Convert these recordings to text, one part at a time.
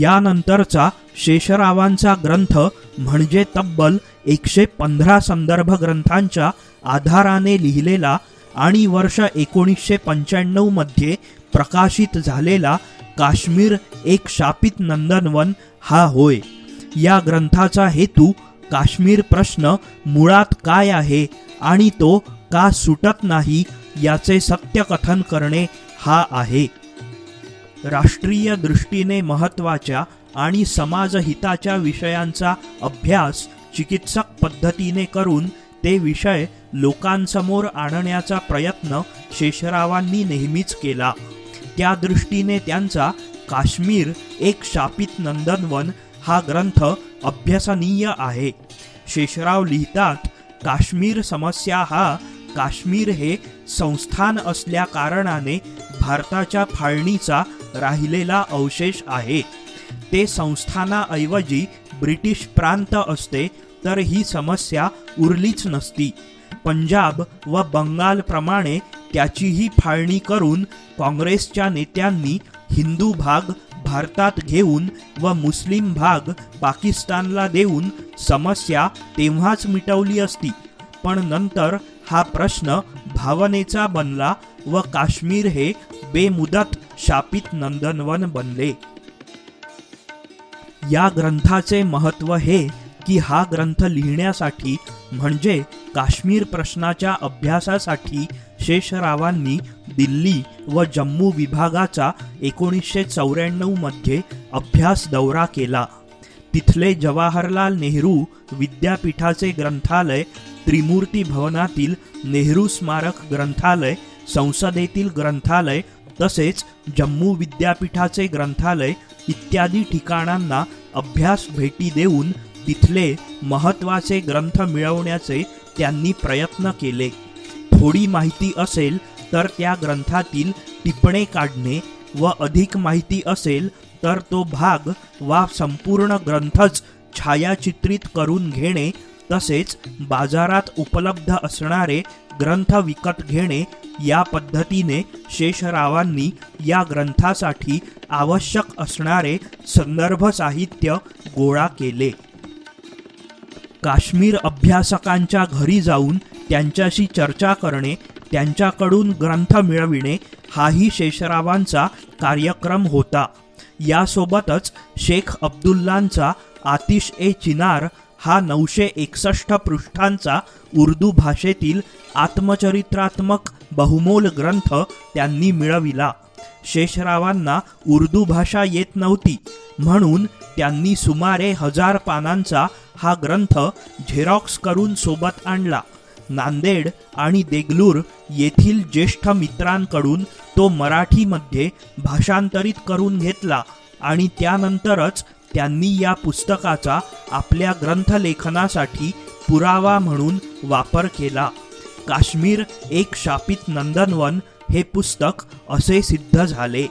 यानंतरचा शेषरावांचा ग्रंथ म्हणजे तब्बल 115 संदर्भ ग्रंथांच्या आधाराने लिहिलेला आणि वर्ष 1995 मध्ये प्रकाशित झालेला काश्मीर एक शापित नंदनवन हा होय। या ग्रंथाचा हेतू काश्मीर प्रश्न मुळात काय आहे आणि तो का सुटत नाही याचे सत्यकथन करणे हा आहे। राष्ट्रीय दृष्टीने महत्त्वाच्या आणि समाजहिताच्या विषयांचा अभ्यास चिकित्सक पद्धतीने करून ते विषय लोकांसमोर आणण्याचा प्रयत्न शेषरावांनी नेहमीच केला। त्या दृष्टीने त्यांचा काश्मीर एक शापित नंदनवन हा ग्रंथ अभ्यासनीय आहे। शेषराव लिहितात, काश्मीर समस्या हा काश्मीर हे संस्थान असल्या कारणाने भारताच्या फाळणीचा राहिलेला अवशेष आहे। ते संस्थानाऐवजी ब्रिटिश प्रांत असते तर ही समस्या उरलीच नसती। पंजाब व बंगालप्रमाणे त्याचीही फाळणी करून काँग्रेसच्या नेत्यांनी हिंदू भाग भारतात घेऊन व मुस्लिम भाग पाकिस्तानला देऊन समस्या तेव्हाच मिटवली असती, पण नंतर हा प्रश्न भावनेचा बनला व काश्मीर हे बेमुदत शापित नंदनवन बनले। या ग्रंथाचे महत्त्व हे की हा ग्रंथ लिहिण्यासाठी म्हणजे काश्मीर प्रश्नाच्या अभ्यासासाठी शेषरावांनी दिल्ली व जम्मू विभागाचा 1994 मध्ये अभ्यास दौरा केला। तिथले जवाहरलाल नेहरू विद्यापीठाचे ग्रंथालय, त्रिमूर्ती भवनातील नेहरू स्मारक ग्रंथालय, संसदेतील ग्रंथालय तसेच जम्मू विद्यापीठाचे ग्रंथालय इत्यादी ठिकाणांना अभ्यास भेटी देऊन तिथले महत्त्वाचे ग्रंथ मिळवण्याचे त्यांनी प्रयत्न केले। थोडी माहिती असेल तर त्या ग्रंथातील टिपणे काढणे व अधिक माहिती असेल तर तो भाग वा संपूर्ण ग्रंथच छायाचित्रित करून घेणे तसेच बाजारात उपलब्ध असणारे ग्रंथ विकत घेणे या पद्धतीने शेषरावांनी या ग्रंथासाठी आवश्यक असणारे संदर्भ साहित्य गोळा केले। काश्मीर अभ्यासकांच्या घरी जाऊन त्यांच्याशी चर्चा करणे, त्यांच्याकडून ग्रंथ मिळविणे हाही शेषरावांचा कार्यक्रम होता। यासोबतच शेख अब्दुल्लांचा आतिश ए चिनार हा 961 पृष्ठांचा उर्दू भाषेतील आत्मचरित्रात्मक बहुमोल ग्रंथ त्यांनी मिळविला। शेषरावांना उर्दू भाषा येत नव्हती म्हणून त्यांनी सुमारे 1000 पानांचा हा ग्रंथ झेरॉक्स करून सोबत आणला। नांदेड आणि देगलूर येथील ज्येष्ठ मित्रांकडून तो मराठीमध्ये भाषांतरित करून घेतला आणि त्यानंतरच त्यांनी या पुस्तकाचा आपल्या ग्रंथलेखनासाठी पुरावा म्हणून वापर केला। काश्मीर एक शापित नंदनवन हे पुस्तक असे सिद्ध झाले।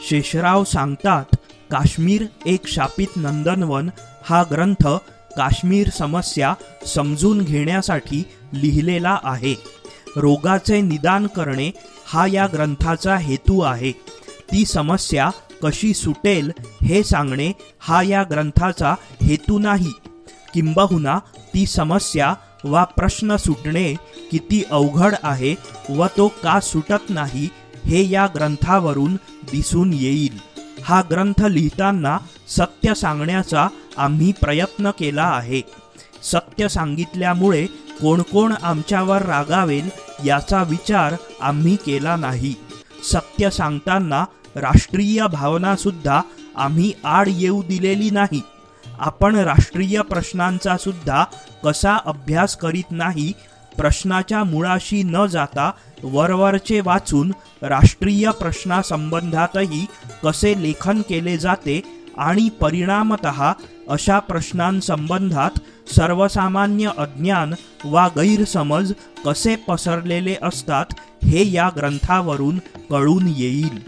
शेषराव सांगतात, काश्मीर एक शापित नंदनवन हा ग्रंथ काश्मीर समस्या समजून घेण्यासाठी लिहिलेला आहे। रोगाचे निदान करणे हा या ग्रंथाचा हेतू आहे। ती समस्या कशी सुटेल हे सांगणे हा या ग्रंथाचा हेतू नाही, किंबहुना ती समस्या वा प्रश्न सुटणे किती अवघड आहे व तो का सुटत नाही हे या ग्रंथावरून दिसून येईल। हा ग्रंथ लिहिताना सत्य सांगण्याचा आम्ही प्रयत्न केला आहे। सत्य सांगितल्यामुळे कोण कोण आमच्यावर रागावेल याचा विचार आम्ही केला नाही। सत्य सांगताना राष्ट्रीय भावना सुद्धा आम्ही आड येऊ दिलेली नाही। आपण राष्ट्रीय प्रश्नांचा सुद्धा कसा अभ्यास करीत नाही, प्रश्नाच्या मुळाशी न जाता वरवरचे वाचून राष्ट्रीय प्रश्नासंबंधातही कसे लेखन केले जाते आणि परिणामतः अशा प्रश्नांसंबंधात सर्वसामान्य अज्ञान वा गैरसमज कसे पसरलेले असतात हे या ग्रंथावरून कळून येईल।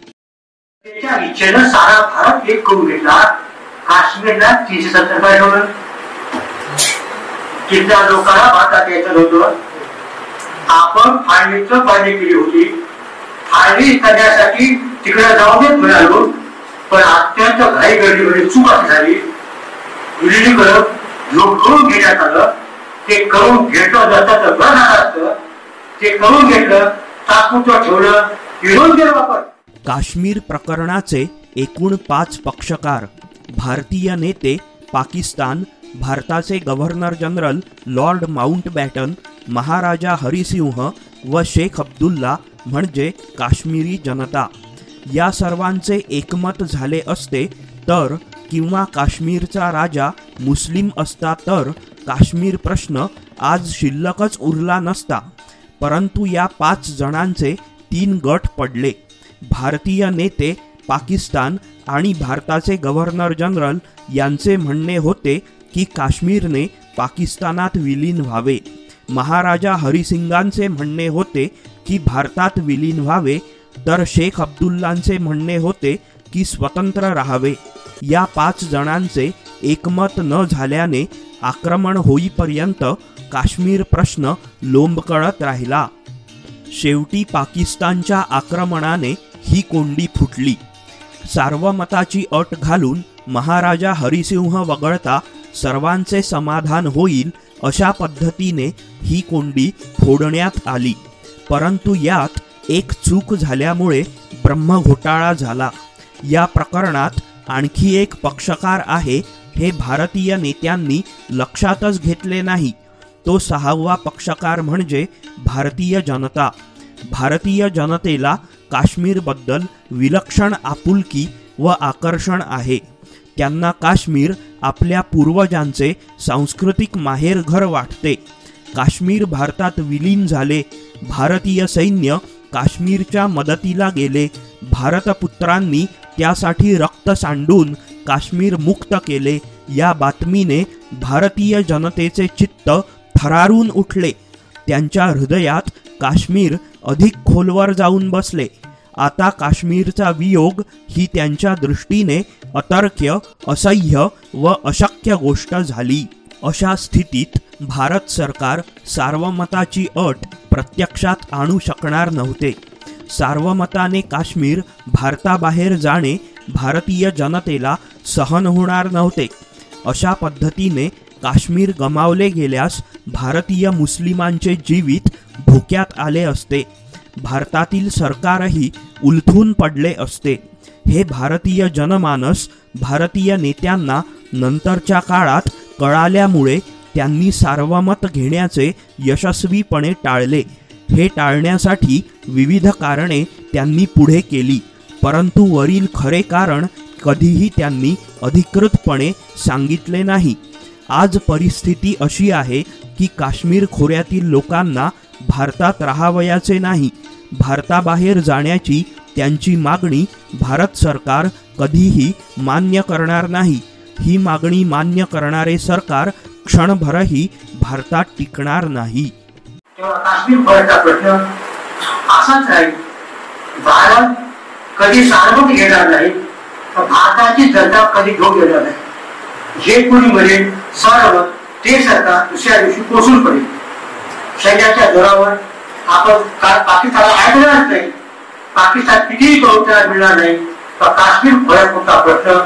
त्याच्या इच्छेने सारा भारत एक करून घेतला। काश्मीरला 370 ठेवलं, किती लोकांना भारतात यायचं होतं। आपण फाळणीचं पाणी केली होती। फाळणी करण्यासाठी तिकडे जाऊन म्हणालो, पण अत्यंत घाई काही घडी चूक अशी झाली, विलिनीकरण करून घेण्यात आलं. ते करून घेतलं जातं तर बरं झालं असतं. ते करून घेतलं, तात्पुरतं ठेवलं, विरोध केला वापर. काश्मीर प्रकरणाचे एकूण 5 पक्षकार, भारतीय नेते, पाकिस्तान, भारताचे गव्हर्नर जनरल लॉर्ड माउंटबॅटन, महाराजा हरिसिंह व शेख अब्दुल्ला म्हणजे काश्मीरी जनता, या सर्वांचे एकमत झाले असते तर, किंवा काश्मीरचा राजा मुस्लिम असता तर काश्मीर प्रश्न आज शिल्लकच उरला नसता. परंतु या 5 जणांचे 3 गट पडले. भारतीय नेते, पाकिस्तान आणि भारताचे गव्हर्नर जनरल यांचे म्हणणे होते की काश्मीरने पाकिस्तानात विलीन व्हावे. महाराजा हरिसिंगांचे म्हणणे होते की भारतात विलीन व्हावे, तर शेख अब्दुल्लांचे म्हणणे होते की स्वतंत्र राहावे. या 5 जणांचे एकमत न झाल्याने आक्रमण होईपर्यंत काश्मीर प्रश्न लोंबकळत राहिला. शेवटी पाकिस्तानच्या आक्रमणाने ही कोंडी फुटली. सार्वमताची अट घालून महाराजा हरिसिंह वगळता सर्वांचे समाधान होईल अशा पद्धतीने ही कोंडी फोडण्यात आली. परंतु यात एक चूक झाल्यामुळे ब्रह्मघोटाळा झाला. या प्रकरणात आणखी एक पक्षकार आहे हे भारतीय नेत्यांनी लक्षातच घेतले नाही. तो 6वा पक्षकार म्हणजे भारतीय जनता. भारतीय जनतेला काश्मीरबद्दल विलक्षण आपुलकी व आकर्षण आहे. त्यांना काश्मीर आपल्या पूर्वजांचे सांस्कृतिक माहेरघर वाटते. काश्मीर भारतात विलीन झाले. भारतीय सैन्य काश्मीरच्या मदतीला गेले. भारतपुत्रांनी त्यासाठी रक्त सांडून काश्मीर मुक्त केले. या बातमीने भारतीय जनतेचे चित्त थरारून उठले. त्यांच्या हृदयात काश्मीर अधिक खोलवर जाऊन बसले. आता काश्मीरचा वियोग ही त्यांच्या दृष्टीने अतर्क्य, असह्य व अशक्य गोष्ट झाली. अशा स्थितीत भारत सरकार सार्वमताची अट प्रत्यक्षात आणू शकणार नव्हते. सार्वमताने काश्मीर भारताबाहेर जाणे भारतीय जनतेला सहन होणार नव्हते. अशा पद्धतीने काश्मीर गमावले गेल्यास भारतीय मुस्लिमांचे जीवित धोक्यात आले असते. भारतातील सरकारही उलथून पडले असते. हे भारतीय जनमानस भारतीय नेत्यांना नंतरच्या काळात कळाल्यामुळे त्यांनी सार्वमत घेण्याचे यशस्वीपणे टाळले. हे टाळण्यासाठी विविध कारणे त्यांनी पुढे केली, परंतु वरील खरे कारण कधीही त्यांनी अधिकृतपणे सांगितले नाही. आज परिस्थिती अशी आहे की काश्मीर खोऱ्यातील लोकांना भारतात राहावयाचे नाही. भारताबाहेर जाण्याची त्यांची मागणी भारत सरकार कधीही मान्य करणार नाही. ही मागणी मान्य करणारे सरकार क्षणभरही भारतात टिकणार नाही. तेव्हा काश्मीर खोऱ्याचा प्रश्न असाच राहील. भारत कधी सार्वभौम घेणार नाही, भारताची जनता कधी घेऊन येणार नाही. जे कोणी म्हणेल सार्वभौम ते सरकार दुसऱ्या दिवशी कोसळून पडेल. सैन्याच्या जोरावर आपण पाकिस्तानला ऐकणारच नाही. पाकिस्तान कितीही करून त्याला मिळणार नाही. तर काश्मीर खोऱ्याचा प्रश्न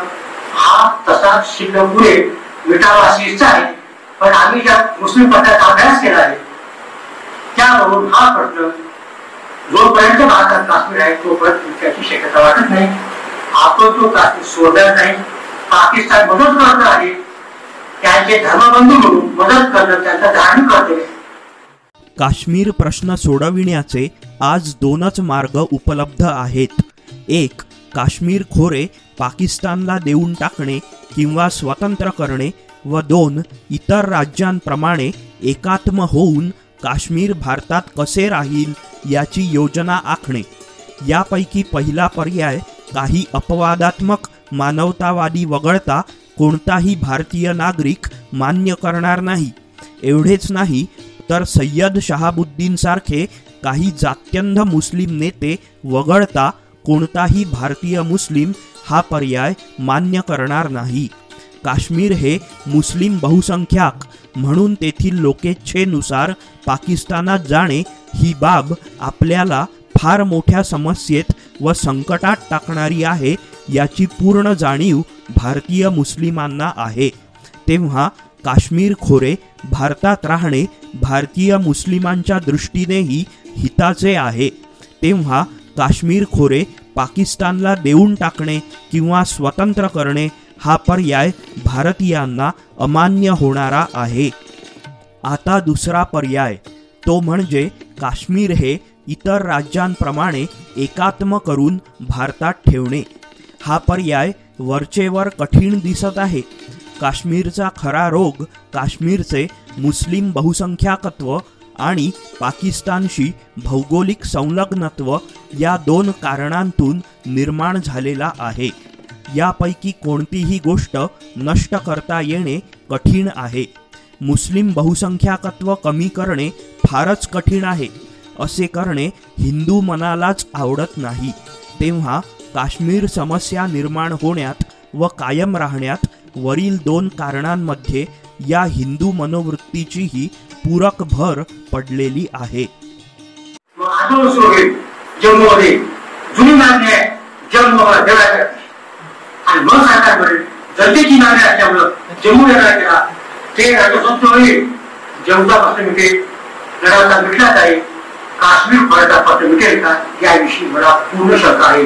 हा तसा शिल्लक पुढे मिटावा अशी इच्छा आहे. पण आम्ही ज्या मुस्लिम पक्षाचा अभ्यास केला आहे त्यावरून हा प्रश्न जोपर्यंत भारतात काश्मीर आहे तोपर्यंत त्याची शक्यता वाटत नाही. आपण तो काश्मीर सोडणार नाही. पाकिस्तान मदत करत आहे. त्यांचे धर्मबंधू म्हणून मदत करणं त्यांचा धार्मिक कर्तव्य आहे. काश्मीर प्रश्न सोडविण्याचे आज 2च मार्ग उपलब्ध आहेत. एक, काश्मीर खोरे पाकिस्तानला देऊन टाकणे किंवा स्वतंत्र करणे व 2, इतर राज्यांप्रमाणे एकात्म होऊन काश्मीर भारतात कसे राहील याची योजना आखणे. यापैकी पहिला पर्याय काही अपवादात्मक मानवतावादी वगळता कोणताही भारतीय नागरिक मान्य करणार नाही. एवढेच नाही तर सय्यद शहाबुद्दीन सारखे काही जात्यंध मुस्लिम नेते वगळता कोणताही भारतीय मुस्लिम हा पर्याय मान्य करणार नाही. काश्मीर हे मुस्लिम बहुसंख्याक म्हणून तेथील लोकेच्छेनुसार पाकिस्तानात जाणे ही बाब आपल्याला फार मोठ्या समस्येत व संकटात टाकणारी आहे याची पूर्ण जाणीव भारतीय मुस्लिमांना आहे, तेव्हा काश्मीर खोरे भारतात राहणे भारतीय मुस्लिमांच्या दृष्टीनेही हिताचे आहे. तेव्हा काश्मीर खोरे पाकिस्तानला देऊन टाकणे किंवा स्वतंत्र करणे हा पर्याय भारतीयांना अमान्य होणारा आहे. आता दुसरा पर्याय, तो म्हणजे काश्मीर हे इतर राज्यांप्रमाणे एकात्म करून भारतात ठेवणे. हा पर्याय वरचेवर कठीण दिसत आहे. काश्मीरचा खरा रोग काश्मीरचे मुस्लिम बहुसंख्याकत्व आणि पाकिस्तानशी भौगोलिक संलग्नत्व या दोन कारणांतून निर्माण झालेला आहे. यापैकी कोणतीही गोष्ट नष्ट करता येणे कठीण आहे. मुस्लिम बहुसंख्याकत्व कमी करणे फारच कठीण आहे. असे करणे हिंदू मनालाच आवडत नाही. तेव्हा काश्मीर समस्या निर्माण होण्यात व कायम राहण्यात वरील दोन कारणांमध्ये या हिंदू मनोवृत्तीचीही पूरक भर पडलेली आहे. आंदोलन सुरू होईल जम्मूमध्ये, जुनी मागणी आहे जम्मूला देवायची आणि मग सरकार करेल. जनतेची मागणी असल्यामुळं जम्मू लढा केला, ते राज्यसंस्था होईल. जम्मूचा प्रश्न मिळेल, लढाचा मिटला जाईल. काश्मीर खोऱ्याचा प्रश्न मिळेल का याविषयी मला पूर्ण शंका आहे.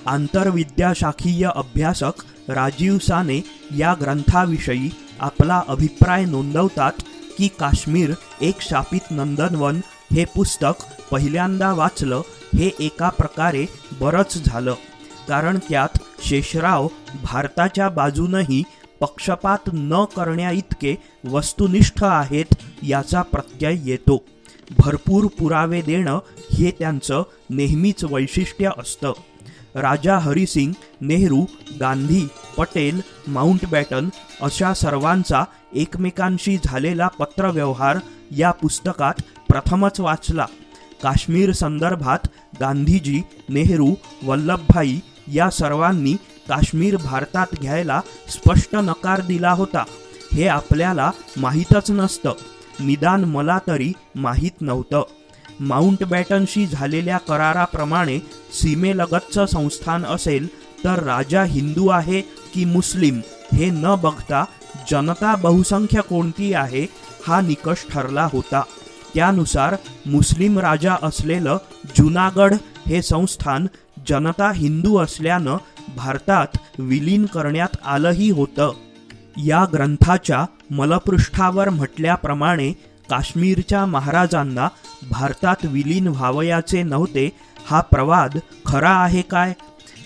आंतरविद्याशाखीय अभ्यासक राजीव साने या ग्रंथाविषयी आपला अभिप्राय नोंदवतात की काश्मीर एक शापित नंदनवन हे पुस्तक पहिल्यांदा वाचलं हे एका प्रकारे बरंच झालं, कारण त्यात शेषराव भारताच्या बाजूनही पक्षपात न करण्याइतके वस्तुनिष्ठ आहेत याचा प्रत्यय येतो. भरपूर पुरावे देणं हे त्यांचं नेहमीच वैशिष्ट्य असतं. राजा हरिसिंग, नेहरू, गांधी, पटेल, माउंटबॅटन अशा सर्वांचा एकमेकांशी झालेला पत्रव्यवहार या पुस्तकात प्रथमच वाचला. काश्मीर संदर्भात गांधीजी, नेहरू, वल्लभभाई या सर्वांनी काश्मीर भारतात घ्यायला स्पष्ट नकार दिला होता हे आपल्याला माहीतच नसतं. निदान मला तरी माहीत नव्हतं. माउंटबॅटनशी झालेल्या कराराप्रमाणे सीमेलगतचं संस्थान असेल तर राजा हिंदू आहे की मुस्लिम हे न बघता जनता बहुसंख्य कोणती आहे हा निकष ठरला होता. त्यानुसार मुस्लिम राजा असलेलं जुनागड हे संस्थान जनता हिंदू असल्यानं भारतात विलीन करण्यात आलंही होतं. या ग्रंथाच्या मलपृष्ठावर म्हटल्याप्रमाणे काश्मीरच्या महाराजांना भारतात विलीन व्हावयाचे नव्हते हा प्रवाद खरा आहे काय?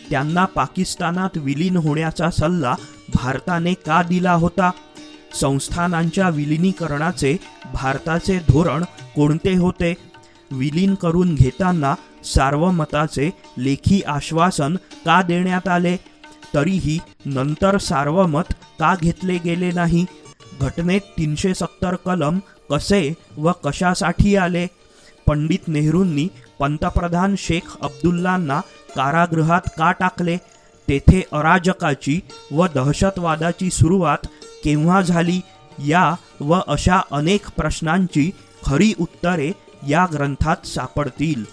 त्यांना पाकिस्तानात विलीन होण्याचा सल्ला भारताने का दिला होता? संस्थानांच्या विलिनीकरणाचे भारताचे धोरण कोणते होते? विलीन करून घेताना सार्वमताचे लेखी आश्वासन का देण्यात आले? तरीही नंतर सार्वमत का घेतले गेले नाही? घटनेत 370 कलम कसे व कशासाठी आले? पंडित नेहरूंनी पंतप्रधान शेख अब्दुल्लांना कारागृहात का टाकले? तेथे अराजकाची व दहशतवादाची सुरुवात केव्हा झाली? या व अशा अनेक प्रश्नांची खरी उत्तरे या ग्रंथात सापडतील.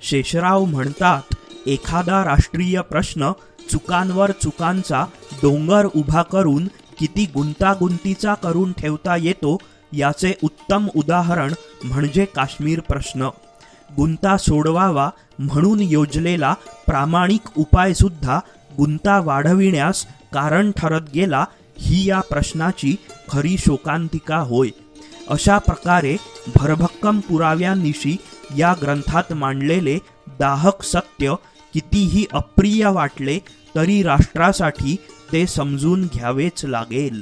शेषराव म्हणतात, एखादा राष्ट्रीय प्रश्न चुकांवर चुकांचा डोंगर उभा करून किती गुंतागुंतीचा करून ठेवता येतो याचे उत्तम उदाहरण म्हणजे काश्मीर प्रश्न. गुंता सोडवावा म्हणून योजलेला प्रामाणिक उपायसुद्धा गुंता वाढविण्यास कारण ठरत गेला ही या प्रश्नाची खरी शोकांतिका होय. अशा प्रकारे भरभक्कम पुराव्यांनिशी या ग्रंथात मांडलेले दाहक सत्य कितीही अप्रिय वाटले तरी राष्ट्रासाठी ते समजून घ्यावेच लागेल.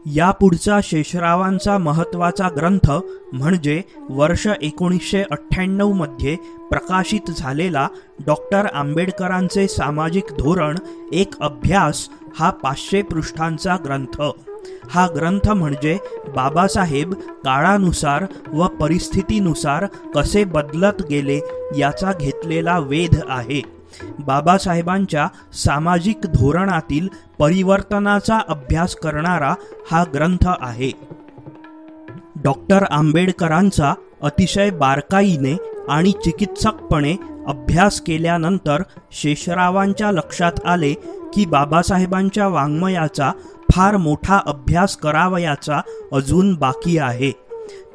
यापुढचा शेषरावांचा महत्त्वाचा ग्रंथ म्हणजे वर्ष 1998 मध्ये प्रकाशित झालेला डॉक्टर आंबेडकरांचे सामाजिक धोरण एक अभ्यास हा 500 पृष्ठांचा ग्रंथ. हा ग्रंथ म्हणजे बाबासाहेब काळानुसार व परिस्थितीनुसार कसे बदलत गेले याचा घेतलेला वेध आहे. बाबासाहेबांच्या सामाजिक धोरणातील परिवर्तनाचा अभ्यास करणारा हा ग्रंथ आहे. डॉक्टर आंबेडकरांचा अतिशय बारकाईने आणि चिकित्सकपणे अभ्यास केल्यानंतर शेषरावांच्या लक्षात आले की बाबासाहेबांच्या वाङ्मयाचा फार मोठा अभ्यास करावयाचा अजून बाकी आहे.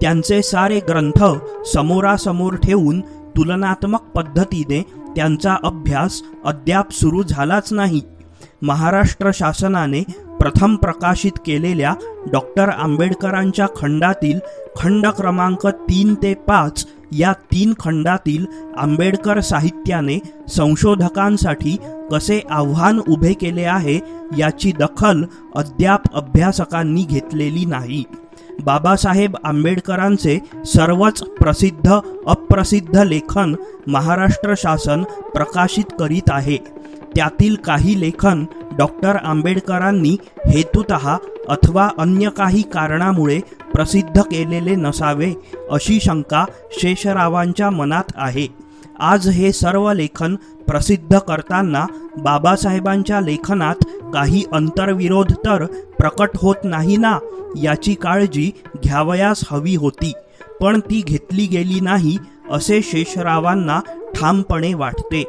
त्यांचे सारे ग्रंथ समोरासमोर ठेवून तुलनात्मक पद्धतीने त्यांचा अभ्यास अद्याप सुरू झालाच नाही. महाराष्ट्र शासनाने प्रथम प्रकाशित केलेल्या डॉक्टर आंबेडकरांच्या खंडातील खंड क्रमांक 3 ते 5 या 3 खंडातील आंबेडकर साहित्याने संशोधकांसाठी कसे आव्हान उभे केले आहे याची दखल अद्याप अभ्यासकांनी घेतलेली नाही. बाबासाहेब आंबेडकरांचे सर्वच प्रसिद्ध अप्रसिद्ध लेखन महाराष्ट्र शासन प्रकाशित करीत आहे. त्यातील काही लेखन डॉक्टर आंबेडकरांनी हेतुतः अथवा अन्य काही कारणामुळे प्रसिद्ध केलेले नसावे अशी शंका शेषरावांच्या मनात आहे. आज हे सर्व लेखन प्रसिद्ध करताना बाबासाहेबांच्या लेखनात काही अंतर्विरोध तर प्रकट होत नाही ना याची काळजी घ्यावयास हवी होती, पण ती घेतली गेली नाही असे शेषरावांना ठामपणे वाटते.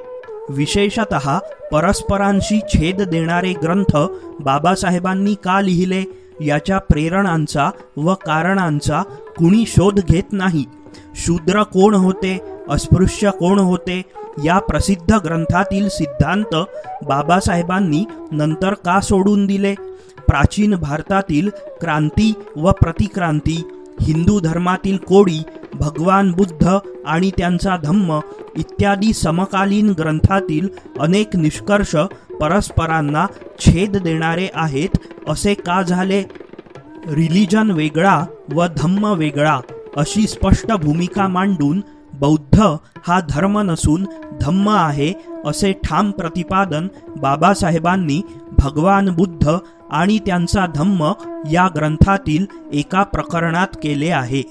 विशेषतः परस्परांशी छेद देणारे ग्रंथ बाबासाहेबांनी का लिहिले याच्या प्रेरणांचा व कारणांचा कुणी शोध घेत नाही. शूद्र कोण होते, अस्पृश्य कोण होते या प्रसिद्ध ग्रंथातील सिद्धांत बाबासाहेबांनी नंतर का सोडून दिले? प्राचीन भारतातील क्रांती व प्रतिक्रांती, हिंदू धर्मातील कोडी, भगवान बुद्ध आणि त्यांचा धम्म इत्यादी समकालीन ग्रंथातील अनेक निष्कर्ष परस्परांना छेद देणारे आहेत असे का झाले? रिलिजन वेगळा व धम्म वेगळा अशी स्पष्ट भूमिका मांडून बौद्ध हा धर्म नसून धम्म आहे असे ठाम प्रतिपादन बाबासाहेबांनी भगवान बुद्ध आणि त्यांचा धम्म या ग्रंथातील एका प्रकरणात केले आहे.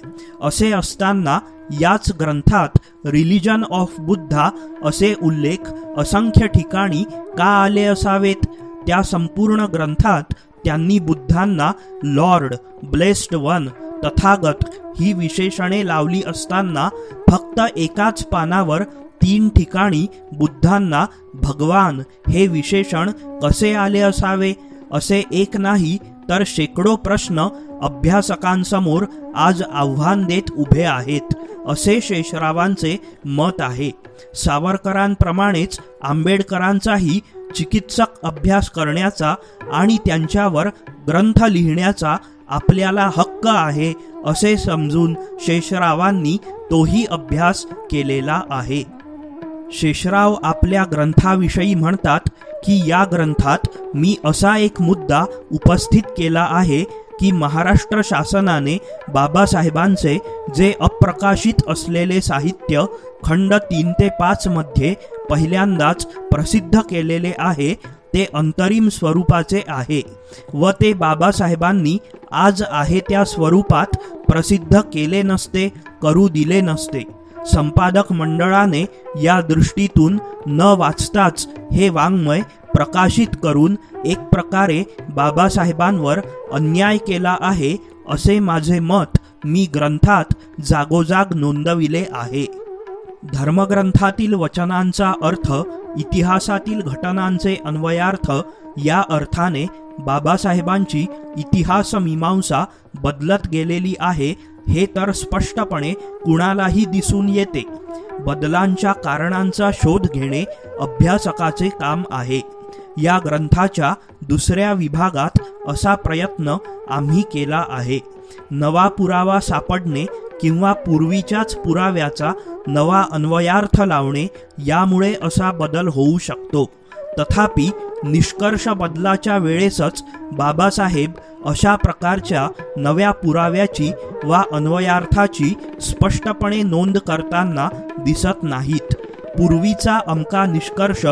असे असताना याच ग्रंथात रिलिजन ऑफ बुद्धा असे उल्लेख असंख्य ठिकाणी का आले असावेत? त्या संपूर्ण ग्रंथात त्यांनी बुद्धांना लॉर्ड, ब्लेस्ड वन, तथागत ही विशेषणे लावली असताना फक्त एकाच पानावर 3 ठिकाणी बुद्धांना भगवान हे विशेषण कसे आले असावे? असे एक नाही तर शेकडो प्रश्न अभ्यासकांसमोर आज आव्हान देत उभे आहेत असे शेषरावांचे मत आहे. सावरकरांप्रमाणेच आंबेडकरांचाही चिकित्सक अभ्यास करण्याचा आणि त्यांच्यावर ग्रंथ लिहिण्याचा आपल्याला हक्क आहे असे समजून शेषरावांनी तोही अभ्यास केलेला आहे. शेषराव आपल्या ग्रंथाविषयी म्हणतात की या ग्रंथात मी असा एक मुद्दा उपस्थित केला आहे की महाराष्ट्र शासनाने बाबासाहेबांचे जे अप्रकाशित असलेले साहित्य खंड 3 ते 5 मध्ये पहिल्यांदाच प्रसिद्ध केलेले आहे ते अंतरिम स्वरूपाचे आहे व ते बाबासाहेबांनी आज आहे त्या स्वरूपात प्रसिद्ध केले नसते, करू दिले नसते. संपादक मंडळाने या दृष्टीतून न वाचताच हे वाङ्मय प्रकाशित करून एक प्रकारे बाबासाहेबांवर अन्याय केला आहे असे माझे मत मी ग्रंथात जागोजाग नोंदविले आहे. धर्मग्रंथातील वचनांचा अर्थ इतिहासातील घटनांचे अन्वयार्थ या अर्थाने बाबासाहेबांची इतिहास मीमांसा बदलत गेलेली आहे हे तर स्पष्टपणे कुणालाही दिसून येते. बदलांच्या कारणांचा शोध घेणे अभ्यासकाचे काम आहे. या ग्रंथाच्या दुसऱ्या विभागात असा प्रयत्न आम्ही केला आहे. नवा पुरावा सापडणे किंवा पूर्वीच्याच पुराव्याचा नवा अन्वयार्थ लावणे यामुळे असा बदल होऊ शकतो. तथापि निष्कर्ष बदलाच्या वेळेसच बाबासाहेब अशा प्रकारच्या नव्या पुराव्याची वा अन्वयार्थाची स्पष्टपणे नोंद करताना दिसत नाहीत. पूर्वीचा अमका निष्कर्ष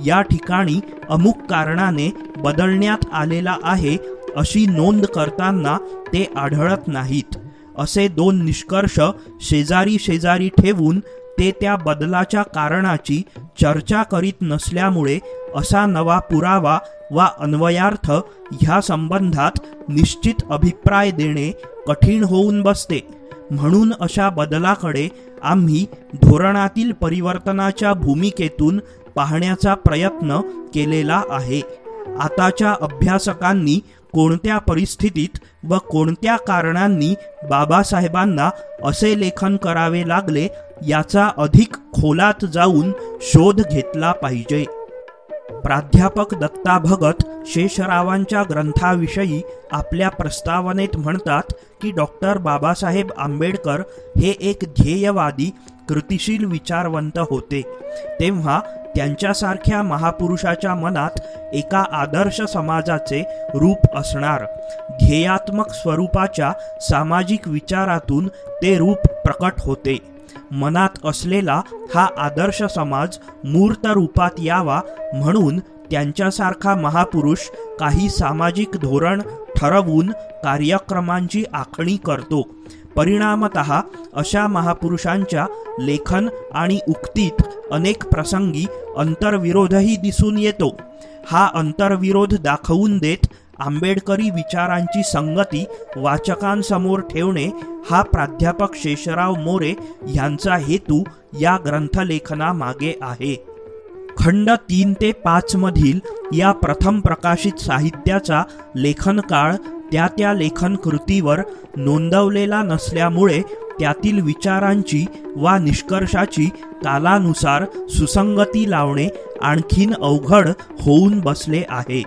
या ठिकाणी अमुक कारणाने बदलण्यात आलेला आहे अशी नोंद करताना ते आढळत नाहीत. असे 2 निष्कर्ष शेजारी शेजारी ठेवून ते त्या बदलाच्या कारणाची चर्चा करीत नसल्यामुळे असा नवा पुरावा वा अन्वयार्थ ह्या संबंधात निश्चित अभिप्राय देणे कठीण होऊन बसते. म्हणून अशा बदलाकडे आम्ही धोरणातील परिवर्तनाच्या भूमिकेतून पाहण्याचा प्रयत्न केलेला आहे. आताच्या अभ्यासकांनी कोणत्या परिस्थितीत व कोणत्या कारणांनी बाबासाहेबांना असे लेखन करावे लागले याचा अधिक खोलात जाऊन शोध घेतला पाहिजे. प्राध्यापक दत्ता भगत शेषरावांच्या ग्रंथाविषयी आपल्या प्रस्तावनेत म्हणतात की डॉक्टर बाबासाहेब आंबेडकर हे एक ध्येयवादी कृतिशील विचारवंत होते. तेव्हा त्यांच्यासारख्या महापुरुषाच्या मनात एका आदर्श समाजाचे रूप असणार. ध्येयात्मक स्वरूपाच्या सामाजिक विचारातून ते रूप प्रकट होते. मनात असलेला हा आदर्श समाज मूर्त रूपात यावा म्हणून त्यांच्यासारखा महापुरुष काही सामाजिक धोरण ठरवून कार्यक्रमांची आखणी करतो. परिणामतः अशा महापुरुषांच्या लेखन आणि उक्तीत अनेक प्रसंगी अंतर्विरोधही दिसून येतो. हा अंतर्विरोध दाखवून देत आंबेडकरी विचारांची संगती वाचकांसमोर ठेवणे हा प्राध्यापक शेषराव मोरे यांचा हेतू या ग्रंथलेखनामागे आहे. खंड 3 ते 5 मधील या प्रथम प्रकाशित साहित्याचा लेखन काळ त्या लेखन कृतीवर नोंदवलेला नसल्यामुळे त्यातील विचारांची वा निष्कर्षाची कालानुसार सुसंगती लावणे आणखीन अवघड होऊन बसले आहे.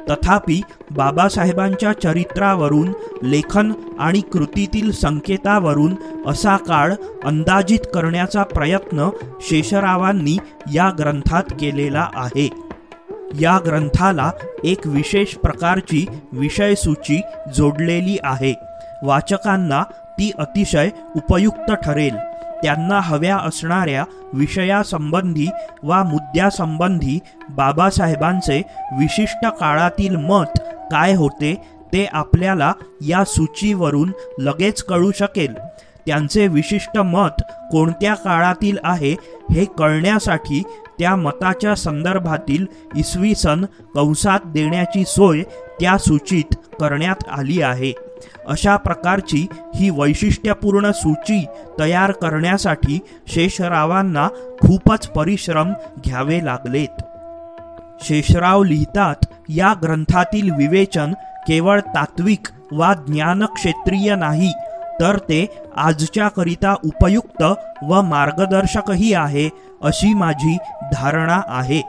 तथापि बाबासाहेबांच्या चरित्रावरून, लेखन आणि कृतीतील संकेतावरून असा काळ अंदाजित करण्याचा प्रयत्न शेषरावांनी या ग्रंथात केलेला आहे. या ग्रंथाला एक विशेष प्रकारची विषयसूची जोडलेली आहे. वाचकांना ती अतिशय उपयुक्त ठरेल. त्यांना हव्या असणाऱ्या विषयासंबंधी वा मुद्द्यासंबंधी बाबासाहेबांचे विशिष्ट काळातील मत काय होते ते आपल्याला या सूचीवरून लगेच कळू शकेल. त्यांचे विशिष्ट मत कोणत्या काळातील आहे हे कळण्यासाठी त्या मताच्या संदर्भातील इसवी सन कंसात देण्याची सोय त्या सूचीत करण्यात आली आहे. अशा प्रकारची ही वैशिष्ट्यपूर्ण सूची तयार करण्यासाठी शेषरावांना खूपच परिश्रम घ्यावे लागलेत. शेषराव लिहितात, या ग्रंथातील विवेचन केवळ तात्विक वा ज्ञानक्षेत्रीय नाही, तर ते आजच्या करिता उपयुक्त व मार्गदर्शकही आहे अशी माझी धारणा आहे.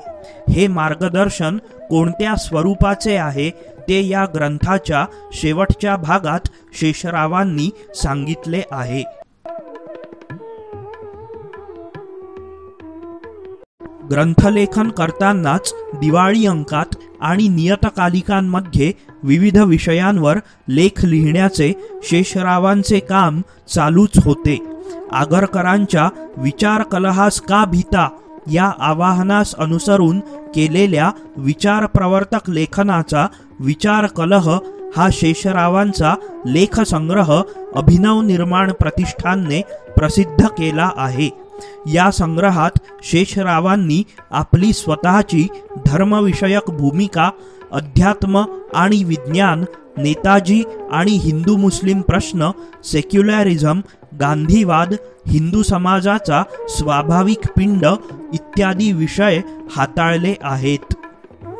हे मार्गदर्शन कोणत्या स्वरूपाचे आहे ते या ग्रंथाच्या शेवटच्या भागात शेषरावांनी सांगितले आहे. ग्रंथलेखन करतानाच दिवाळी अंकात आणि नियतकालिकांमध्ये विविध विषयांवर लेख लिहिण्याचे शेषरावांचे काम चालूच होते. आगरकरांच्या विचार कलहास का भीता या आवाहनास अनुसरून केलेल्या विचार प्रवर्तक लेखनाचा विचार कलह हा शेषरावांचा लेखसंग्रह अभिनव निर्माण प्रतिष्ठानने प्रसिद्ध केला आहे. या संग्रहात शेषरावांनी आपली स्वतःची धर्मविषयक भूमिका, अध्यात्म आणि विज्ञान, नेताजी आणि हिंदू मुस्लिम प्रश्न, सेक्युलरिझम, गांधीवाद, हिंदू समाजाचा स्वाभाविक पिंड इत्यादी विषय हाताळले आहेत.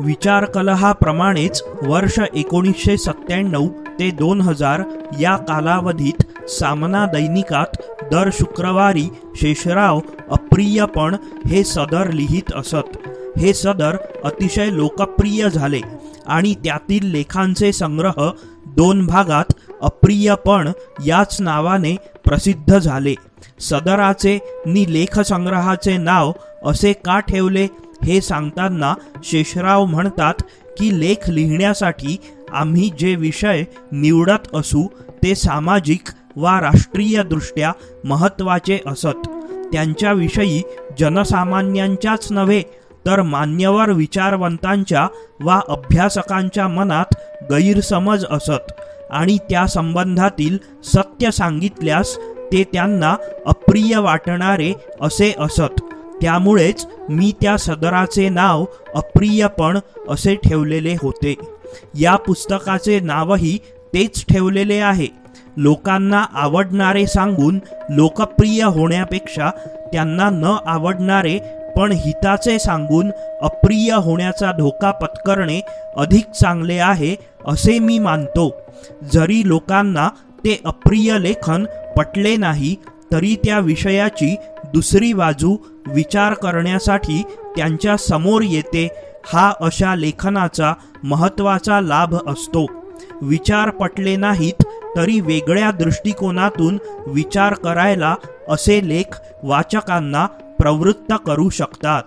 विचारकलहाप्रमाणेच वर्ष 1997 ते 2000 या कालावधीत सामना दैनिकात दर शुक्रवारी शेषराव अप्रियपण हे सदर लिहित असत. हे सदर अतिशय लोकप्रिय झाले आणि त्यातील लेखांचे संग्रह 2 भागात अप्रियपण याच नावाने प्रसिद्ध झाले. सदराचे नि लेखसंग्रहाचे नाव असे का ठेवले हे सांगताना शेषराव म्हणतात की लेख लिहिण्यासाठी आम्ही जे विषय निवडत असू ते सामाजिक वा राष्ट्रीय दृष्ट्या महत्त्वाचे असत. त्यांच्याविषयी जनसामान्यांच्याच नव्हे तर मान्यवर विचारवंतांच्या वा अभ्यासकांच्या मनात गैरसमज असत आणि त्या संबंधातील सत्य सांगितल्यास ते त्यांना अप्रिय वाटणारे असे असत. त्यामुळेच मी त्या सदराचे नाव अप्रियपण असे ठेवलेले होते. या पुस्तकाचे नावही तेच ठेवलेले आहे. लोकांना आवडणारे सांगून लोकप्रिय होण्यापेक्षा त्यांना न आवडणारे पण हिताचे सांगून अप्रिय होण्याचा धोका पत्करणे अधिक चांगले आहे असे मी मानतो. जरी लोकांना ते अप्रिय लेखन पटले नाही तरी त्या विषयाची दुसरी बाजू विचार करण्यासाठी त्यांच्या समोर येते. हा अशा लेखनाचा महत्त्वाचा लाभ असतो. विचार पटले नाहीत तरी वेगळ्या दृष्टिकोनातून विचार करायला असे लेख वाचकांना प्रवृत्त करू शकतात.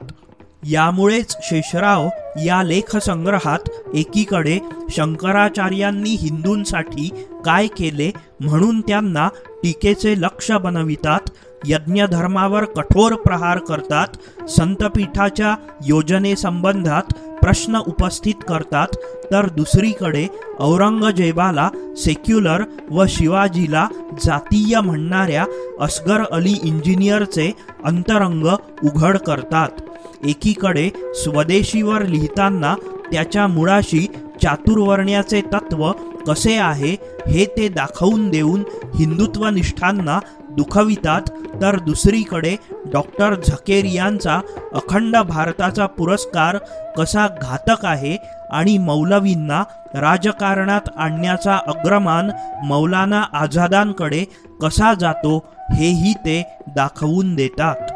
यामुळेच शेषराव या लेखसंग्रहात एकीकडे शंकराचार्यांनी हिंदूंसाठी काय केले म्हणून त्यांना टीकेचे लक्ष बनवितात, यज्ञधर्मावर कठोर प्रहार करतात, संतपीठाच्या योजनेसंबंधात प्रश्न उपस्थित करतात, तर दुसरीकडे औरंगजेबाला सेक्युलर व शिवाजीला जातीय म्हणणाऱ्या असगर अली इंजिनियरचे अंतरंग उघड करतात. एकीकडे स्वदेशीवर लिहिताना त्याच्या मुळाशी चातुर्वर्ण्याचे तत्व कसे आहे हे ते दाखवून देऊन हिंदुत्वनिष्ठांना दुखवितात, तर दुसरीकडे डॉक्टर झकेरियांचा अखंड भारताचा पुरस्कार कसा घातक आहे आणि मौलवींना राजकारणात आणण्याचा अग्रमान मौलाना आझादांकडे कसा जातो हेही ते दाखवून देतात.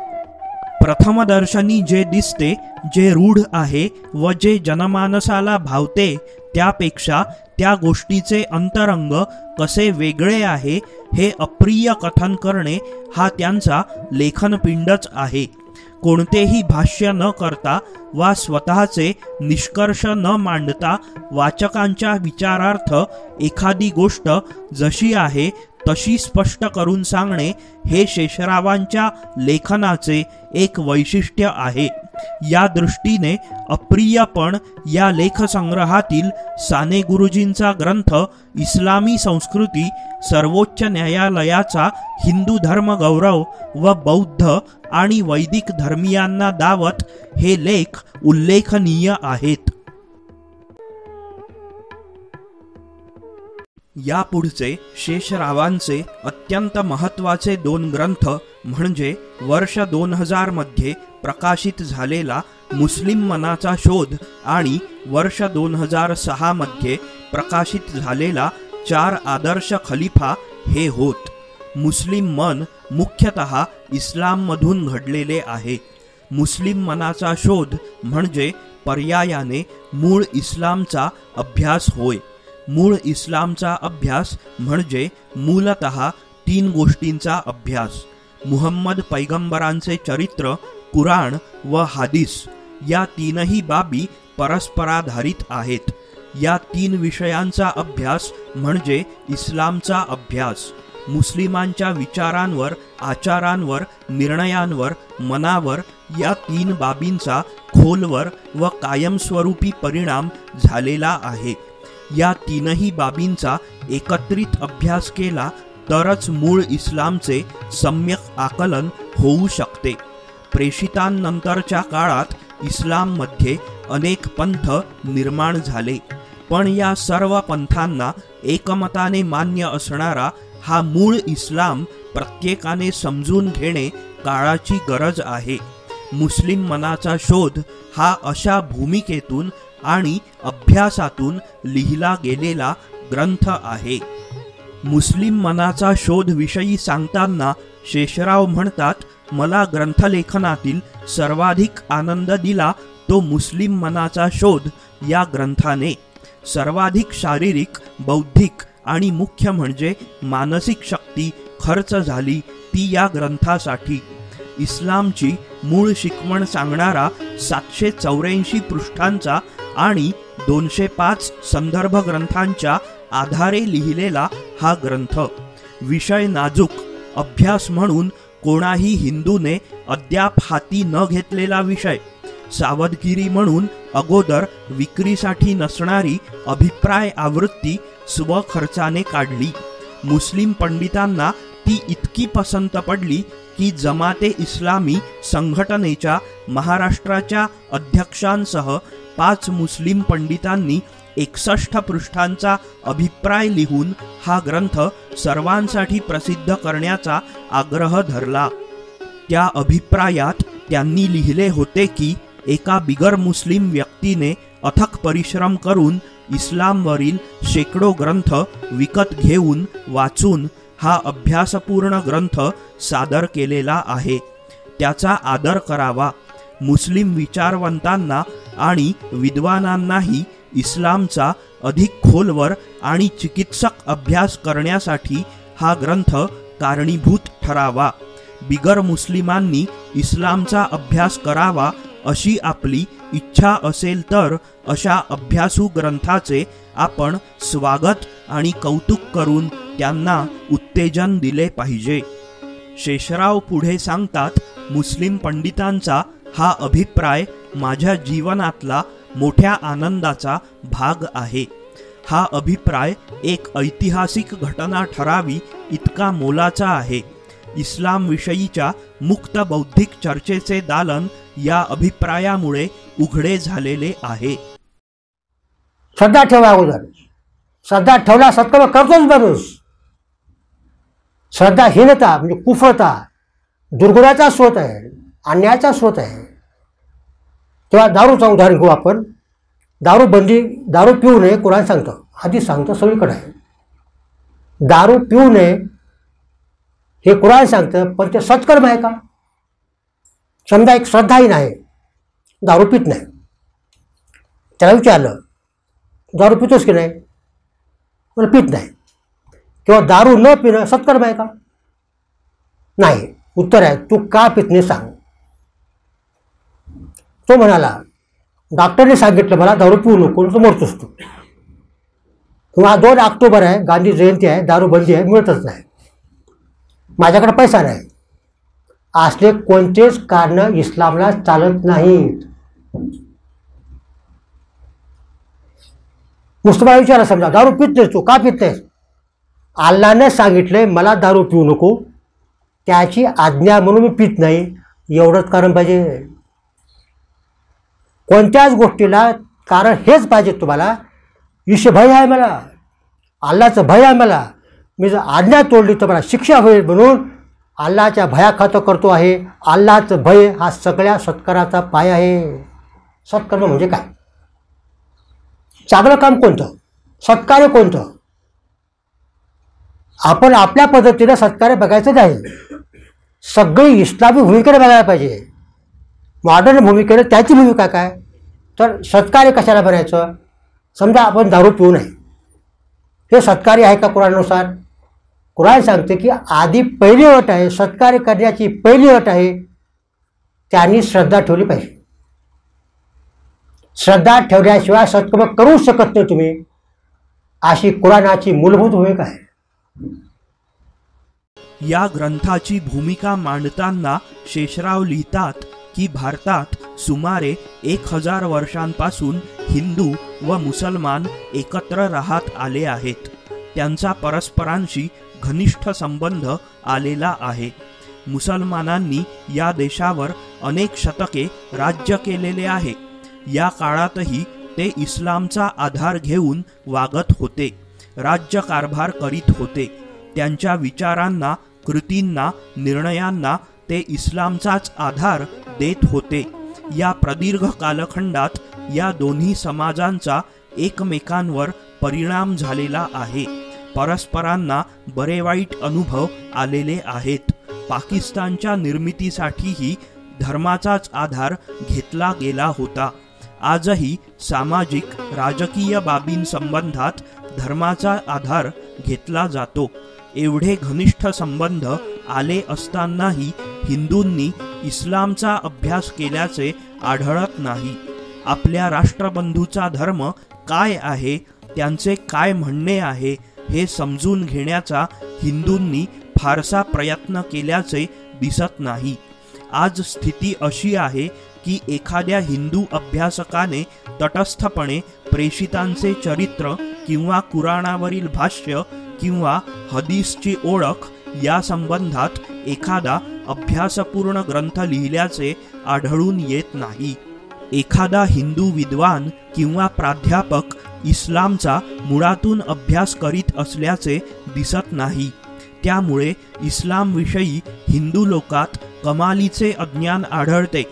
प्रथमदर्शनी जे दिसते, जे रूढ आहे व जे जनमानसाला भावते त्यापेक्षा त्या गोष्टीचे अंतरंग कसे वेगळे आहे हे अप्रिय कथन करणे हा त्यांचा लेखनपिंडच आहे. कोणतेही भाष्य न करता वा स्वतःचे निष्कर्ष न मांडता वाचकांच्या विचारार्थ एखादी गोष्ट जशी आहे तशी स्पष्ट करून सांगणे हे शेषरावांच्या लेखनाचे एक वैशिष्ट्य आहे. या दृष्टीने अप्रियपण या लेखसंग्रहातील साने गुरुजींचा ग्रंथ इस्लामी संस्कृती, सर्वोच्च न्यायालयाचा हिंदू धर्म गौरव व बौद्ध आणि वैदिक धर्मीयांना दावत हे लेख उल्लेखनीय आहेत. यापुढचे शेषरावांचे अत्यंत महत्त्वाचे 2 ग्रंथ म्हणजे वर्ष 2000 मध्ये प्रकाशित झालेला मुस्लिम मनाचा शोध आणि वर्ष 2006 मध्ये प्रकाशित झालेला 4 आदर्श खलिफा हे होत. मुस्लिम मन मुख्यतः इस्लाममधून घडलेले आहे. मुस्लिम मनाचा शोध म्हणजे पर्यायाने मूळ इस्लामचा अभ्यास होय. मूळ इस्लामचा अभ्यास म्हणजे मूलतः 3 गोष्टींचा अभ्यास. मुहम्मद पैगंबरांचे चरित्र, कुराण व हादीस या 3ही बाबी परस्पराधारित आहेत. या 3 विषयांचा अभ्यास म्हणजे इस्लामचा अभ्यास. मुस्लिमांच्या विचारांवर, आचारांवर, निर्णयांवर, मनावर या 3 बाबींचा खोलवर व कायमस्वरूपी परिणाम झालेला आहे. या 3ही बाबींचा एकत्रित अभ्यास केला तरच मूळ इस्लामचे सम्यक आकलन होऊ शकते. प्रेषितांनंतरच्या काळात इस्लाममध्ये अनेक पंथ निर्माण झाले, पण या सर्व पंथांना एकमताने मान्य असणारा हा मूळ इस्लाम प्रत्येकाने समजून घेणे काळाची गरज आहे. मुस्लिम मनाचा शोध हा अशा भूमिकेतून आणि अभ्यासातून लिहिला गेलेला ग्रंथ आहे. मुस्लिम मनाचा शोध विषयी सांगताना शेषराव म्हणतात, मला ग्रंथलेखनातील सर्वाधिक आनंद दिला तो मुस्लिम मनाचा शोध या ग्रंथाने. सर्वाधिक शारीरिक, बौद्धिक आणि मुख्य म्हणजे मानसिक शक्ती खर्च झाली ती या ग्रंथासाठी. इस्लामची मूळ शिकवण सांगणारा 784 पृष्ठांचा आणि 205 संदर्भ ग्रंथांच्या आधारे लिहिलेला हा ग्रंथ. विषय नाजूक, अभ्यास म्हणून कोणाही हिंदूने अद्याप हाती न घेतलेला विषय. सावधगिरी म्हणून अगोदर विक्रीसाठी नसणारी अभिप्राय आवृत्ती स्वखर्चाने काढली. मुस्लिम पंडितांना ती इतकी पसंत पडली की जमाते इस्लामी संघटनेच्या महाराष्ट्राच्या अध्यक्षांसह 5 मुस्लिम पंडितांनी 61 पृष्ठांचा अभिप्राय लिहून हा ग्रंथ सर्वांसाठी प्रसिद्ध करण्याचा आग्रह धरला. त्या अभिप्रायात त्यांनी लिहिले होते की एका बिगर मुस्लिम व्यक्तीने अथक परिश्रम करून इस्लामवरील शेकडो ग्रंथ विकत घेऊन वाचून हा अभ्यासपूर्ण ग्रंथ सादर केलेला आहे. त्याचा आदर करावा. मुस्लिम विचारवंतांना आणि विद्वानांनाही इस्लामचा अधिक खोलवर आणि चिकित्सक अभ्यास करण्यासाठी हा ग्रंथ कारणीभूत ठरावा. बिगर मुस्लिमांनी इस्लामचा अभ्यास करावा अशी आपली इच्छा असेल तर अशा अभ्यासू ग्रंथाचे आपण स्वागत आणि कौतुक करून त्यांना उत्तेजन दिले पाहिजे. शेषराव पुढे सांगतात, मुस्लिम पंडितांचा हा अभिप्राय माझ्या जीवनातला मोठ्या आनंदाचा भाग आहे. हा अभिप्राय एक ऐतिहासिक घटना ठरावी इतका मोलाचा आहे. इस्लाम विषयीच्या मुक्त बौद्धिक चर्चेचे दालन या अभिप्रायामुळे उघडे झालेले आहे. श्रद्धा ठेवा. अगोदर श्रद्धा ठेवला सत्कर्म करतोच माणूस. श्रद्धाहीनता म्हणजे कुफळता दुर्गुणाचा स्रोत आहे, अन्यायाचा स्रोत आहे. तेव्हा दारूचं उदाहरण घेऊ आपण. दारू पिऊ नये कुराण सांगतं, हदीस सांगतं, सगळीकडे आहे. दारू पिऊ नये हे कुराण सांगतं, पण ते सत्कर्म आहे का? समजा एक श्रद्धाहीन आहे, दारू पित नाही. त्याला विचारलं, दारू पितोस की नाही? पण पित नाही. किंवा दारू न पिणं सत्कर्म आहे का? नाही. उत्तर आहे, तू का पित नाही सांग. तो म्हणाला, डॉक्टरने सांगितलं मला दारू पिऊ नको, तो मरतोस तू. किंवा 2 ऑक्टोबर आहे, गांधी जयंती आहे, दारूबंदी आहे, मिळतच नाही, माझ्याकडे पैसा नाही. असले कोणतेच कारण इस्लामला चालत नाहीत. मुस्लिमाला विचारा, समजा दारू पित नाहीस, तू का पित नाहीस? अल्लाने सांगितलंय मला दारू पिऊ नको, त्याची आज्ञा म्हणून मी पित नाही, एवढंच कारण पाहिजे. कोणत्याच गोष्टीला कारण हेच पाहिजे तुम्हाला. ईश्वर भय आहे मला, अल्लाचं भय आहे मला, मी जर आज्ञा तोडली तर मला शिक्षा होईल म्हणून अल्लाच्या भयाखातं करतो आहे. अल्लाचं भय हा सगळ्या सत्काराचा पाय आहे. सत्कर्म म्हणजे काय? चांगलं काम कोणतं? सत्कार्य कोणतं? आपण आपल्या पद्धतीने सत्कार्य बघायचं नाही. सगळी इस्लामी भूमिकेने बघायला पाहिजे. मॉडर्न भूमिकेने त्याची भूमिका काय? तर सत्कार्य कशाला बनायचं? समजा आपण दारू पिऊ नये, हे सत्कार्य आहे का कुराणानुसार? कुराण सांगते की आधी पहिली अट आहे, सत्कार्य करण्याची पहिली अट आहे, त्यांनी श्रद्धा ठेवली पाहिजे. श्रद्धा ठेवल्याशिवाय सत्कर्म करू शकत नाही तुम्ही, अशी कुराणाची मूलभूत भूमिका आहे. या ग्रंथाची भूमिका मांडताना शेषराव लिहितात की भारतात सुमारे 1000 वर्षांपासून हिंदू व मुसलमान एकत्र राहत आले आहेत. त्यांचा परस्परांशी घनिष्ठ संबंध आलेला आहे. मुसलमानांनी या देशावर अनेक शतके राज्य केलेले आहे. या काळातही ते इस्लामचा आधार घेऊन वागत होते, राज्यकारभार करीत होते. त्यांच्या विचारांना, कृतींना, निर्णयांना ते इस्लामचाच आधार देत होते. या प्रदीर्घ कालखंडात या दोन्ही समाजांचा एकमेकांवर परिणाम झालेला आहे. परस्परांना बरे वाईट अनुभव आलेले आहेत. पाकिस्तानच्या निर्मितीसाठीही धर्माचाच आधार घेतला गेला होता. आजही सामाजिक राजकीय बाबींसंबंधात धर्माचा आधार घेतला जातो. एवढे घनिष्ठ संबंध आले असतानाही हिंदूंनी इस्लामचा अभ्यास केल्याचे आढळत नाही. आपल्या राष्ट्रबंधूचा धर्म काय आहे, त्यांचे काय म्हणणे आहे हे समजून घेण्याचा हिंदूंनी फारसा प्रयत्न केल्याचे दिसत नाही. आज स्थिती अशी आहे की एखाद्या हिंदू अभ्यासकाने तटस्थपणे प्रेषितांचे चरित्र किंवा कुराणावरील भाष्य किंवा हदीसची ओळख या संबंधात एखादा अभ्यासपूर्ण ग्रंथ लिहिल्याचे आढळून येत नाही. एखादा हिंदू विद्वान किंवा प्राध्यापक इस्लामचा मुळातून अभ्यास करीत असल्याचे दिसत नाही. त्यामुळे इस्लामविषयी हिंदू लोकात कमालीचे अज्ञान आढळते.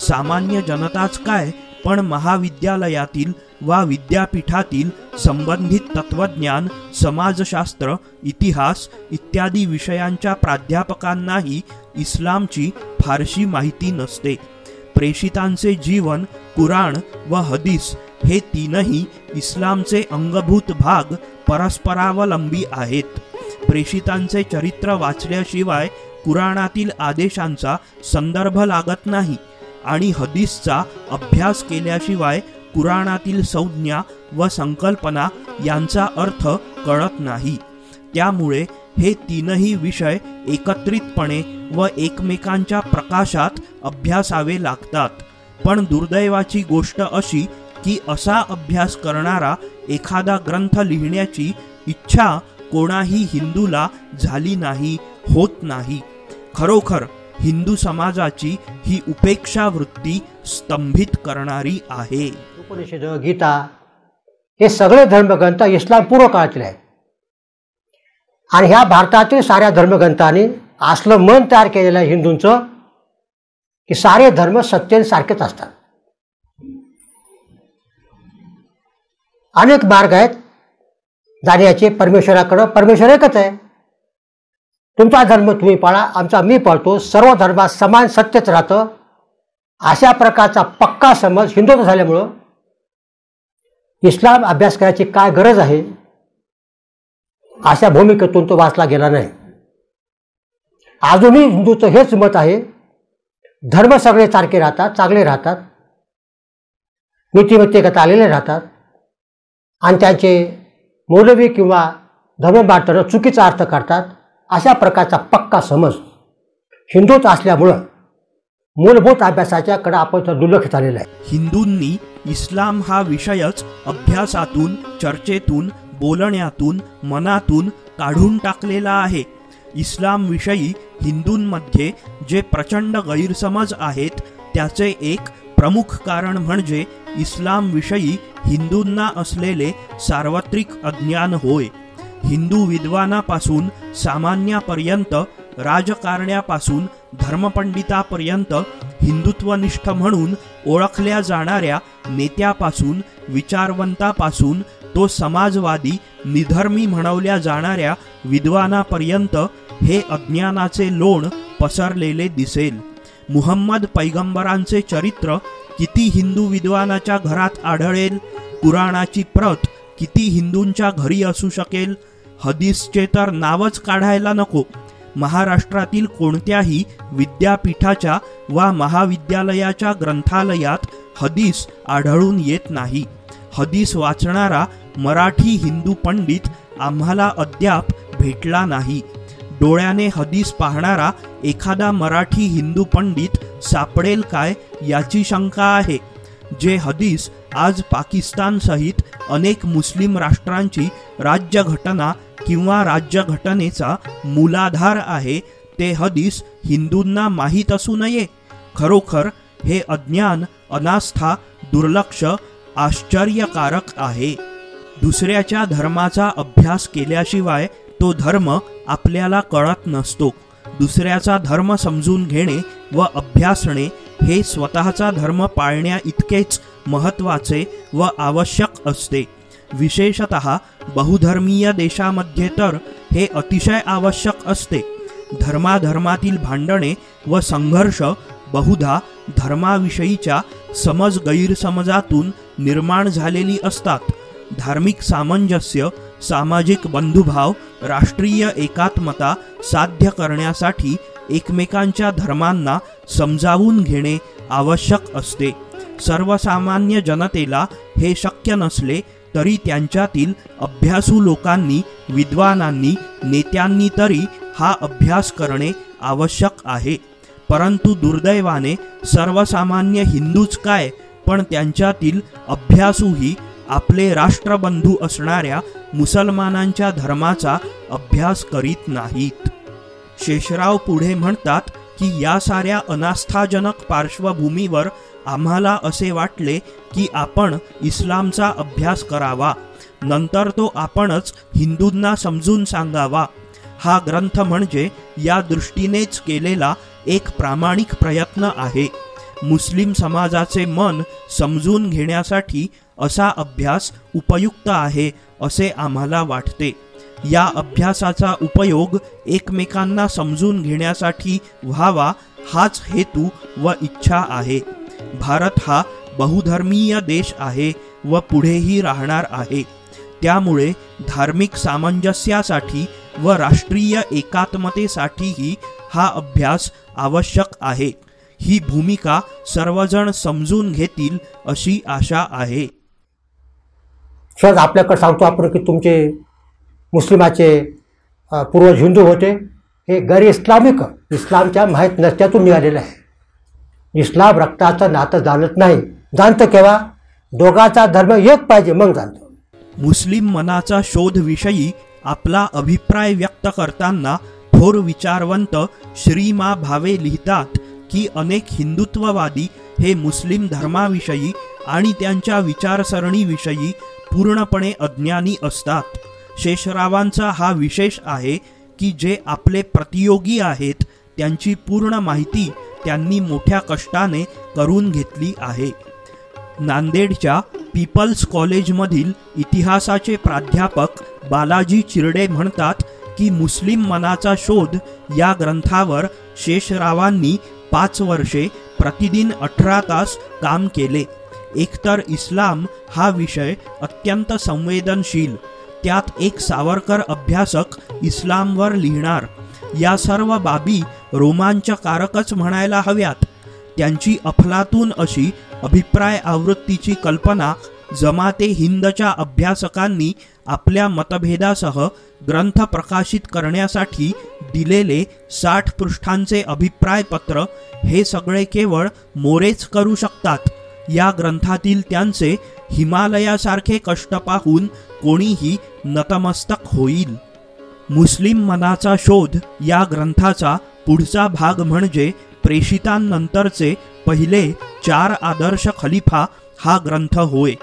सामान्य जनताच काय, पण महाविद्यालयातील वा विद्यापीठातील संबंधित तत्वज्ञान, समाजशास्त्र, इतिहास इत्यादी विषयांच्या प्राध्यापकांनाही इस्लामची फारशी माहिती नसते. प्रेषितांचे जीवन, कुराण व हदीस हे तीनही इस्लामचे अंगभूत भाग परस्परावलंबी आहेत. प्रेषितांचे चरित्र वाचल्याशिवाय कुराणातील आदेशांचा संदर्भ लागत नाही आणि हदीसचा अभ्यास केल्याशिवाय कुराणातील संज्ञा व संकल्पना यांचा अर्थ कळत नाही. त्यामुळे हे तीनही विषय एकत्रितपणे व एकमेकांच्या प्रकाशात अभ्यासावे लागतात. पण दुर्दैवाची गोष्ट अशी की असा अभ्यास करणारा एखादा ग्रंथ लिहिण्याची इच्छा कोणाही हिंदूला झाली नाही, होत नाही. खरोखर हिंदू समाजाची ही उपेक्षा वृत्ती स्तंभित करणारी आहे. उपनिषद, गीता हे सगळे धर्मग्रंथ इस्लाम पूर्व काळातले आहेत आणि ह्या भारतातील साऱ्या धर्मग्रंथांनी असलं मन तयार केलेलं आहे हिंदूंचं की सारे धर्म सत्य सारखेच असतात. अनेक मार्ग आहेत जाण्याचे परमेश्वराकडं. परमेश्वर एकच आहे. तुमचा धर्म तुम्ही पाळा, आमचा मी पाळतो, सर्व धर्मात समान सत्यच राहतं, अशा प्रकारचा पक्का समज हिंदूचा झाल्यामुळं इस्लाम अभ्यास करायची काय गरज आहे अशा भूमिकेतून तो वाचला गेला नाही. अजूनही हिंदूचं हेच मत आहे, धर्म सगळे सारखे राहतात, चांगले राहतात, नीतिमत्तेगत आलेले राहतात आणि त्यांचे मौलवी किंवा धर्मबाटनं चुकीचा अर्थ काढतात. अशा प्रकारचा पक्का समज हिंदूच असल्यामुळं मूलभूत अभ्यासाच्याकडे आपण दुर्लक्ष झालेलं आहे. हिंदूंनी इस्लाम हा विषयच अभ्यासातून, चर्चेतून, बोलण्यातून, मनातून काढून टाकलेला आहे. इस्लामविषयी हिंदूंमध्ये जे प्रचंड गैरसमज आहेत त्याचे एक प्रमुख कारण म्हणजे इस्लामविषयी हिंदूंना असलेले सार्वत्रिक अज्ञान होय. हिंदू विद्वानापासून सामान्यापर्यंत, राजकारण्यापासून धर्मपंडितापर्यंत, हिंदुत्वनिष्ठ म्हणून ओळखल्या जाणाऱ्या नेत्यापासून, विचारवंतापासून तो समाजवादी, निधर्मी म्हणवल्या जाणाऱ्या विद्वानापर्यंत हे अज्ञानाचे लोण पसरलेले दिसेल. मुहम्मद पैगंबरांचे चरित्र किती हिंदू विद्वानाच्या घरात आढळेल? कुराणाची प्रत किती हिंदूंच्या घरी असू शकेल? हदीसचे तर नावच काढायला नको. महाराष्ट्रातील कोणत्याही विद्यापीठाच्या वा महाविद्यालयाच्या ग्रंथालयात हदीस आढळून येत नाही. हदीस वाचणारा मराठी हिंदू पंडित आम्हाला अद्याप भेटला नाही. डोळ्याने हदीस पाहणारा एखादा मराठी हिंदू पंडित सापडेल काय याची शंका आहे. जे हदीस आज पाकिस्तानसहित अनेक मुस्लिम राष्ट्रांची राज्यघटना किंवा राज्यघटनेचा मूलाधार आहे, ते हदीस हिंदूंना माहीत असू नये. खरोखर हे अज्ञान, अनास्था, दुर्लक्ष आश्चर्यकारक आहे. दुसऱ्याच्या धर्माचा अभ्यास केल्याशिवाय तो धर्म आपल्याला कळत नसतो. दुसऱ्याचा धर्म समजून घेणे व अभ्यासणे हे स्वतःचा धर्म पाळण्या इतकेच महत्त्वाचे व आवश्यक असते. विशेषतः बहुधर्मीय देशामध्ये तर हे अतिशय आवश्यक असते. धर्माधर्मातील भांडणे व संघर्ष बहुधा धर्माविषयीच्या समज गैरसमजातून निर्माण झालेली असतात. धार्मिक सामंजस्य, सामाजिक बंधुभाव, राष्ट्रीय एकात्मता साध्य करण्यासाठी एकमेकांच्या धर्मांना समजावून घेणे आवश्यक असते. सर्वसामान्य जनतेला हे शक्य नसले तरी त्यांच्यातील अभ्यासू लोकांनी, विद्वानांनी, नेत्यांनी तरी हा अभ्यास करणे आवश्यक आहे. परंतु दुर्दैवाने सर्वसामान्य हिंदूच काय, पण त्यांच्यातील अभ्यासूही आपले राष्ट्रबंधू असणाऱ्या मुसलमानांच्या धर्माचा अभ्यास करीत नाहीत. शेषराव पुढे म्हणतात की या साऱ्या अनास्थाजनक पार्श्वभूमीवर आम्हाला असे वाटले की आपण इस्लामचा अभ्यास करावा, नंतर तो आपणच हिंदूंना समजून सांगावा. हा ग्रंथ म्हणजे या दृष्टीनेच केलेला एक प्रामाणिक प्रयत्न आहे. मुस्लिम समाजाचे मन समजून घेण्यासाठी असा अभ्यास उपयुक्त आहे असे आम्हाला वाटते. या अभ्यासाचा उपयोग एकमेकांना समजून घेण्यासाठी व्हावा हाच हेतू व इच्छा आहे. भारत हा बहुधर्मीय देश आहे व पुढेही राहणार आहे. त्यामुळे धार्मिक सामंजस्यासाठी व राष्ट्रीय एकात्मतेसाठीही हा अभ्यास आवश्यक आहे. ही भूमिका सर्वजण समजून घेतील अशी आशा आहे. सहज आपल्याकडे सांगतो आपण की तुमचे मुस्लिमाचे पूर्वज हिंदू होते, हे गैर इस्लामिक इस्लामच्या माहीत नसत्यातून निघालेलं आहे. इस्लाम रक्ताचं नातं जाणत नाही. जाणतं केव्हा? दोघाचा धर्म एक पाहिजे मग जाणतं. मुस्लिम मनाचा शोध विषयी आपला अभिप्राय व्यक्त करताना थोर विचारवंत श्रीमा भावे लिहितात की अनेक हिंदुत्ववादी हे मुस्लिम धर्माविषयी आणि त्यांच्या विचारसरणीविषयी पूर्णपणे अज्ञानी असतात. शेषरावांचा हा विशेष आहे की जे आपले प्रतियोगी आहेत त्यांची पूर्ण माहिती त्यांनी मोठ्या कष्टाने करून घेतली आहे. नांदेडच्या पीपल्स कॉलेजमधील इतिहासाचे प्राध्यापक बालाजी चिरडे म्हणतात की मुस्लिम मनाचा शोध या ग्रंथावर शेषरावांनी 5 वर्षे प्रतिदिन 18 तास काम केले. एकतर इस्लाम हा विषय अत्यंत संवेदनशील, त्यात एक सावरकर अभ्यासक इस्लामवर लिहिणार, या सर्व बाबी रोमांचकारकच म्हणायला हव्यात. त्यांची अफलातून अशी अभिप्राय आवृत्तीची कल्पना जमाते हिंदच्या अभ्यासकांनी आपल्या मतभेदासह ग्रंथ प्रकाशित करण्यासाठी दिलेले 60 पृष्ठांचे अभिप्रायपत्र हे सगळे केवळ मोरेच करू शकतात. या ग्रंथातील त्यांचे हिमालयासारखे कष्ट पाहून कोणीही नतमस्तक होईल. मुस्लिम मनाचा शोध या ग्रंथाचा पुढचा भाग म्हणजे प्रेषितांनंतरचे पहिले 4 आदर्श खलिफा हा ग्रंथ होय.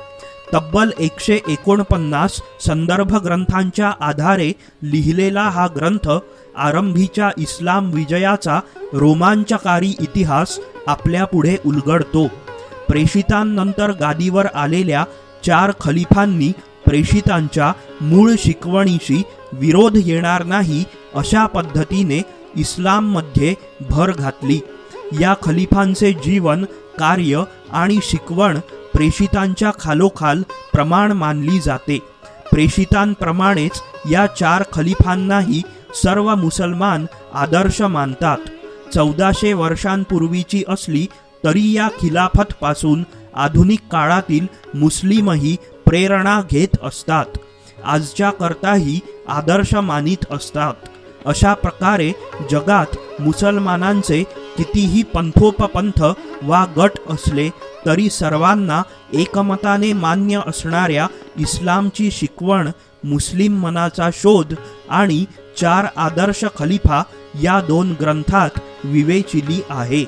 तब्बल 149 संदर्भ ग्रंथांच्या आधारे लिहिलेला हा ग्रंथ आरंभीच्या इस्लाम विजयाचा रोमांचकारी इतिहास आपल्यापुढे उलगडतो. प्रेषितांनंतर गादीवर आलेल्या 4 खलिफांनी प्रेषितांच्या मूळ शिकवणीशी विरोध येणार नाही अशा पद्धतीने इस्लाममध्ये भर घातली. या खलिफांचे जीवन, कार्य आणि शिकवण प्रेषितांच्या खालोखाल प्रमाण मानली जाते. प्रेषितांप्रमाणेच या 4 खलिफांनाही सर्व मुसलमान आदर्श मानतात. 1400 वर्षांपूर्वीची असली तरी या खिलाफतपासून आधुनिक काळातील मुस्लिमही प्रेरणा घेत असतात, आजच्या करताही आदर्श मानित असतात. अशा प्रकारे जगात मुसलमानांचे कितीही पंथोपपंथ वा गट असले तरी सर्वांना एकमताने मान्य असणाऱ्या इस्लामची शिकवण, मुस्लिम मनाचा शोध आणि 4 आदर्श खलिफा या 2 ग्रंथात विवेचिली आहे.